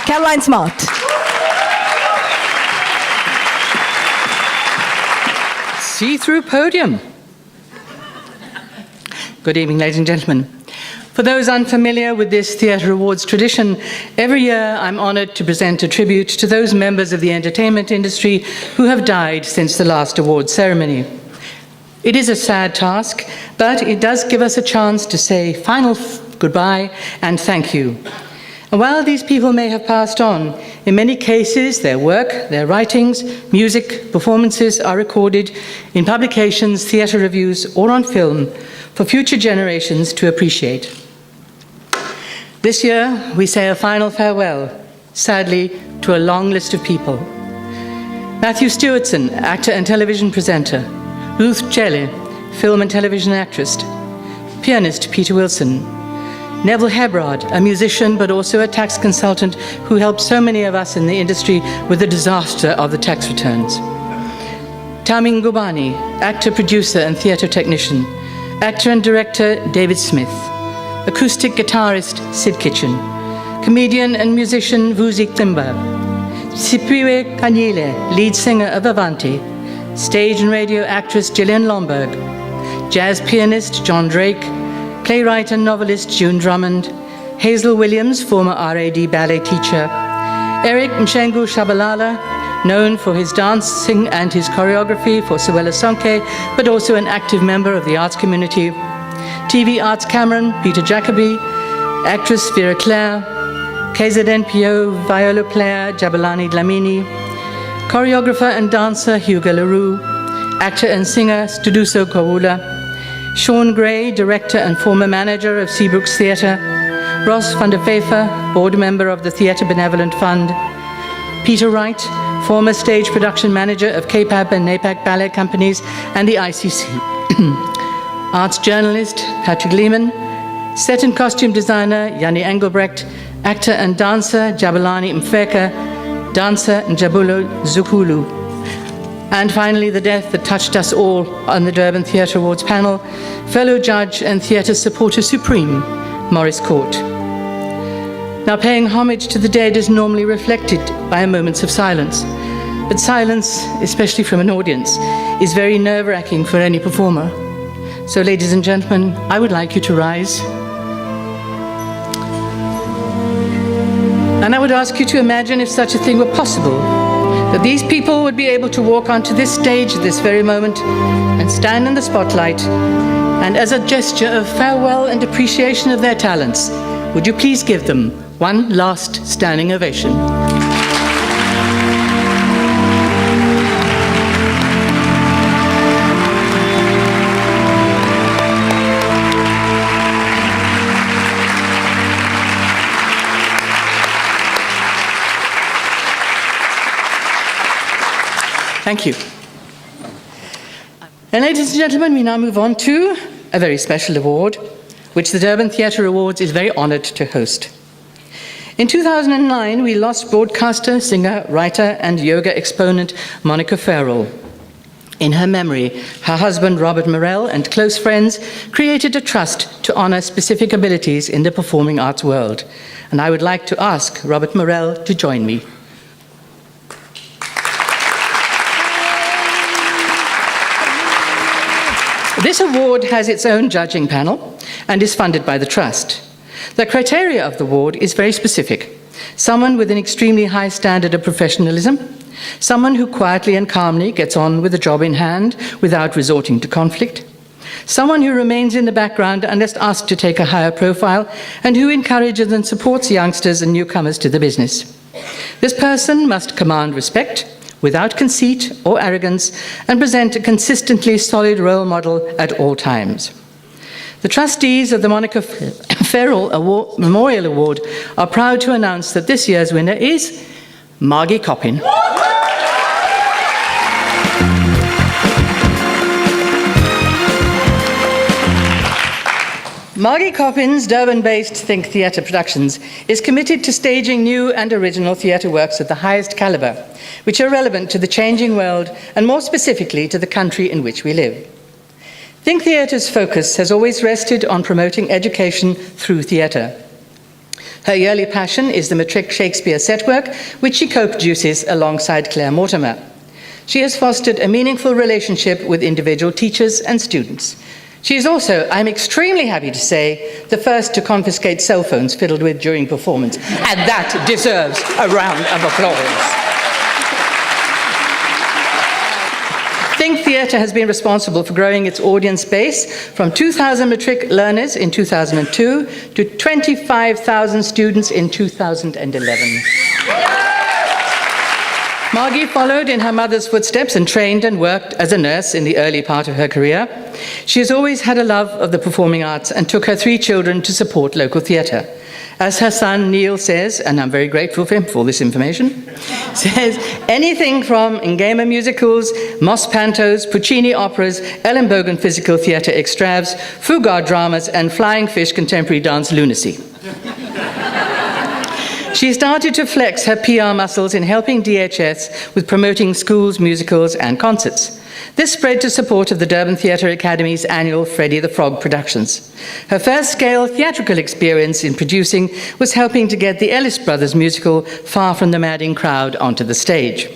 Caroline Smart. See-through podium. Good evening, ladies and gentlemen. For those unfamiliar with this Theatre Awards tradition, every year I'm honoured to present a tribute to those members of the entertainment industry who have died since the last awards ceremony. It is a sad task, but it does give us a chance to say final goodbye and thank you. And while these people may have passed on, in many cases their work, their writings, music, performances are recorded in publications, theatre reviews, or on film for future generations to appreciate. This year we say a final farewell, sadly, to a long list of people. Matthew Stewartson, actor and television presenter. Ruth Chele, film and television actress. Pianist Peter Wilson. Neville Hebrard, a musician but also a tax consultant who helped so many of us in the industry with the disaster of the tax returns. Tamin Gubani, actor, producer and theatre technician. Actor and director David Smith. Acoustic guitarist Sid Kitchen. Comedian and musician Vuzi Klimba. Sipiwe Kanyile, lead singer of Avanti. Stage and radio actress Gillian Lomberg. Jazz pianist John Drake. Playwright and novelist June Drummond, Hazel Williams, former RAD ballet teacher, Eric Mshengu Shabalala, known for his dancing and his choreography for Sewela Sonke, but also an active member of the arts community, TV arts Cameron, Peter Jacobi, actress Vera Claire, KZNPO viola player Jabulani Dlamini, choreographer and dancer Hugo Leroux, actor and singer Studuso Kawula, Sean Gray, director and former manager of Seabrooks Theatre, Ross van der Veefer, board member of the Theatre Benevolent Fund, Peter Wright, former stage production manager of KPAB and NAPAC ballet companies and the ICC, arts journalist Patrick Lehman, set and costume designer Yanni Engelbrecht, actor and dancer Jabulani Mfeka, dancer Njabulo Zukulu. And finally, the death that touched us all on the Durban Theatre Awards panel, fellow judge and theatre supporter supreme, Maurice Court. Now, paying homage to the dead is normally reflected by moments of silence, but silence, especially from an audience, is very nerve-wracking for any performer. So, ladies and gentlemen, I would like you to rise. And I would ask you to imagine if such a thing were possible, that these people would be able to walk onto this stage at this very moment and stand in the spotlight, and as a gesture of farewell and appreciation of their talents, would you please give them one last standing ovation? Thank you. And ladies and gentlemen, we now move on to a very special award, which the Durban Theatre Awards is very honoured to host. In 2009, we lost broadcaster, singer, writer, and yoga exponent Monica Farrell. In her memory, her husband Robert Morell and close friends created a trust to honour specific abilities in the performing arts world. And I would like to ask Robert Morell to join me. This award has its own judging panel and is funded by the Trust. The criteria of the award is very specific. Someone with an extremely high standard of professionalism, someone who quietly and calmly gets on with the job in hand without resorting to conflict, someone who remains in the background unless asked to take a higher profile, and who encourages and supports youngsters and newcomers to the business. This person must command respect, without conceit or arrogance, and present a consistently solid role model at all times. The trustees of the Monica Farrell Memorial Award are proud to announce that this year's winner is Margie Coppin. Margie Coppin's Durban-based Think Theatre Productions is committed to staging new and original theatre works of the highest calibre, which are relevant to the changing world and more specifically to the country in which we live. Think Theatre's focus has always rested on promoting education through theatre. Her yearly passion is the Matric Shakespeare set work, which she co-produces alongside Claire Mortimer. She has fostered a meaningful relationship with individual teachers and students. She is also, I'm extremely happy to say, the first to confiscate cell phones fiddled with during performance, and that deserves a round of applause. Think Theatre has been responsible for growing its audience base from 2,000 matric learners in 2002 to 25,000 students in 2011. Margie followed in her mother's footsteps and trained and worked as a nurse in the early part of her career. She has always had a love of the performing arts and took her 3 children to support local theatre. As her son Neil says, and I'm very grateful for him for all this information, says anything from Ngema musicals, Moss pantos, Puccini operas, Ellenbogen physical theatre extravs, Fugard dramas, and Flying Fish contemporary dance lunacy. She started to flex her PR muscles in helping DHS with promoting schools, musicals, and concerts. This spread to support of the Durban Theatre Academy's annual Freddie the Frog productions. Her first-scale theatrical experience in producing was helping to get the Ellis Brothers musical Far from the Madding Crowd onto the stage.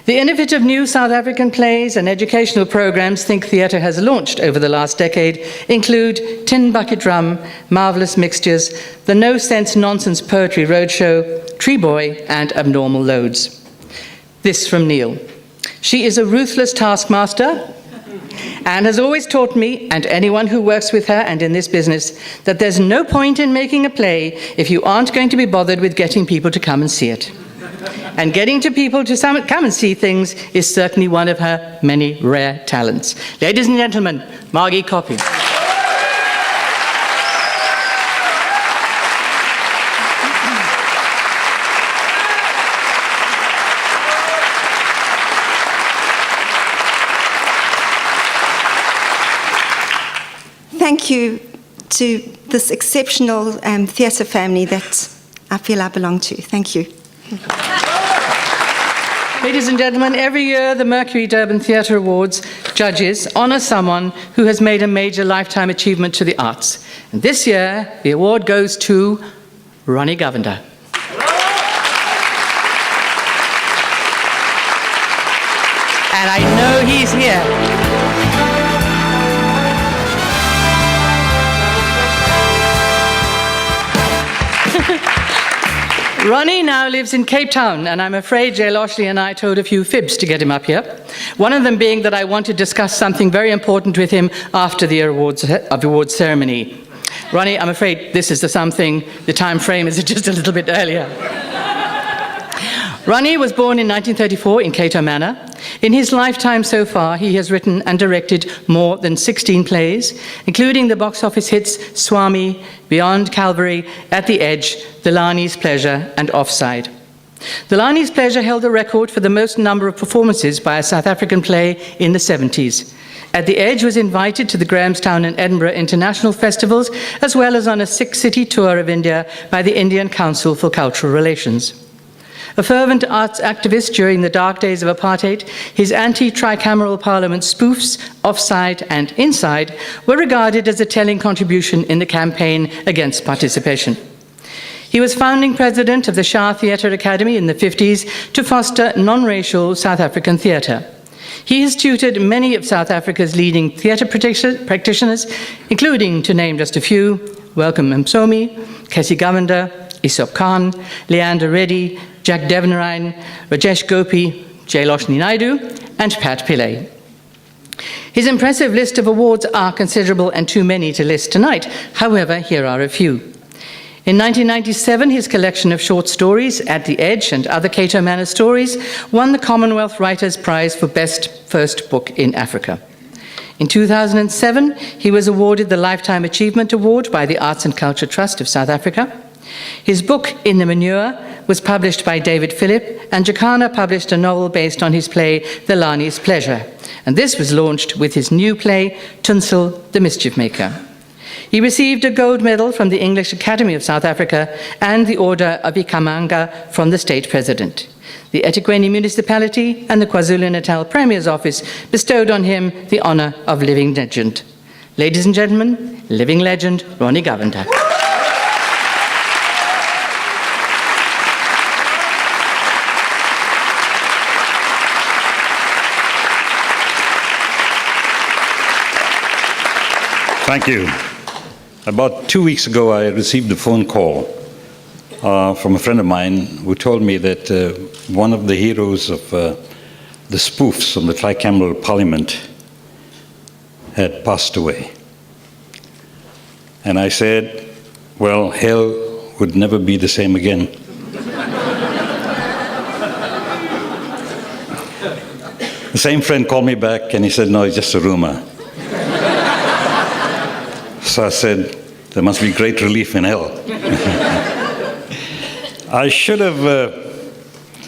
The innovative new South African plays and educational programs Think Theatre has launched over the last decade include Tin Bucket Drum, Marvelous Mixtures, the No Sense Nonsense Poetry Roadshow, Tree Boy, and Abnormal Loads. This from Neil. She is a ruthless taskmaster and has always taught me and anyone who works with her and in this business that there's no point in making a play if you aren't going to be bothered with getting people to come and see it. And getting to people to come and see things is certainly one of her many rare talents. Ladies and gentlemen, Margie Copy. Thank you to this exceptional theatre family that I feel I belong to. Thank you. Ladies and gentlemen, every year the Mercury Durban Theatre Awards judges honour someone who has made a major lifetime achievement to the arts. And this year, the award goes to Ronnie Govender. And I know he's here. Ronnie now lives in Cape Town, and I'm afraid Jay Loshley and I told a few fibs to get him up here. One of them being that I want to discuss something very important with him after the awards ceremony. Ronnie, I'm afraid this is the something. The time frame is just a little bit earlier. Ronnie was born in 1934 in Cato Manor. In his lifetime so far, he has written and directed more than 16 plays, including the box office hits Swami, Beyond Calvary, At the Edge, The Lani's Pleasure, and Offside. The Lani's Pleasure held the record for the most number of performances by a South African play in the 70s. At the Edge was invited to the Grahamstown and Edinburgh International Festivals, as well as on a 6-city tour of India by the Indian Council for Cultural Relations. A fervent arts activist during the dark days of apartheid, his anti-tricameral parliament spoofs, Offside and Inside, were regarded as a telling contribution in the campaign against participation. He was founding president of the Shah Theatre Academy in the 50s to foster non-racial South African theatre. He has tutored many of South Africa's leading theatre practitioners, including, to name just a few, Welcome Msomi, Casey Govender, Isop Khan, Leander Reddy, Jack Devanarine, Rajesh Gopi, Jay Loshley Naidu, and Pat Pillay. His impressive list of awards are considerable and too many to list tonight. However, here are a few. In 1997, his collection of short stories, At the Edge and Other Cato Manor Stories, won the Commonwealth Writers' Prize for Best First Book in Africa. In 2007, he was awarded the Lifetime Achievement Award by the Arts and Culture Trust of South Africa. His book, In the Manure, was published by David Phillip, and Jacana published a novel based on his play, The Lani's Pleasure, and this was launched with his new play, Tunsel, the Mischief Maker. He received a gold medal from the English Academy of South Africa and the Order of Ikhamanga from the state president. The eThekwini municipality and the KwaZulu-Natal Premier's office bestowed on him the honor of living legend. Ladies and gentlemen, living legend, Ronnie Govender. Thank you. About 2 weeks ago, I received a phone call from a friend of mine who told me that one of the heroes of the spoofs on the tricameral parliament had passed away. And I said, well, hell would never be the same again. The same friend called me back and he said, no, it's just a rumor. So I said, there must be great relief in hell. I should have,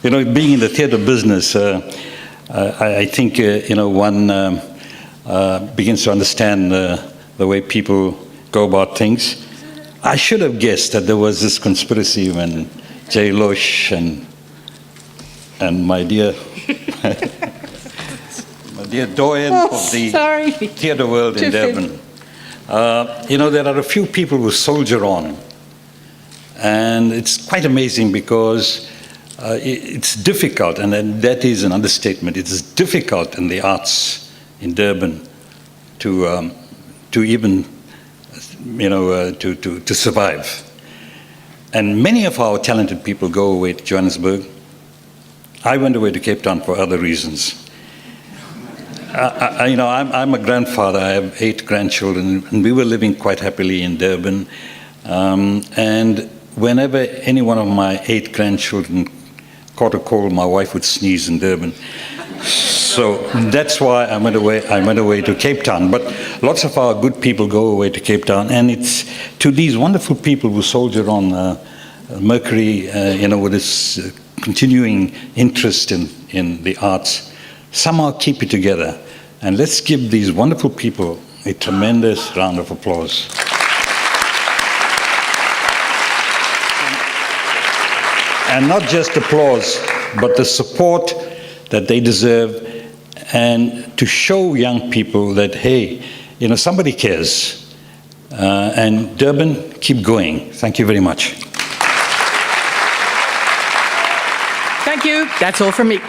being in the theatre business, I think, one begins to understand the way people go about things. I should have guessed that there was this conspiracy when Jay Loesch and my dear doyen of the theatre world in Durban. There are a few people who soldier on. And it's quite amazing because it's difficult, and that is an understatement. It's difficult in the arts in Durban to even, to survive. And many of our talented people go away to Johannesburg. I went away to Cape Town for other reasons. I'm a grandfather. I have 8 grandchildren, and we were living quite happily in Durban. And whenever any one of my 8 grandchildren caught a cold, my wife would sneeze in Durban. So that's why I went away to Cape Town. But lots of our good people go away to Cape Town, and it's to these wonderful people who soldier on Mercury, with this continuing interest in the arts, somehow keep it together. And let's give these wonderful people a tremendous round of applause. And not just applause, but the support that they deserve, and to show young people that, hey, somebody cares. And Durban, keep going. Thank you very much. Thank you. That's all from me.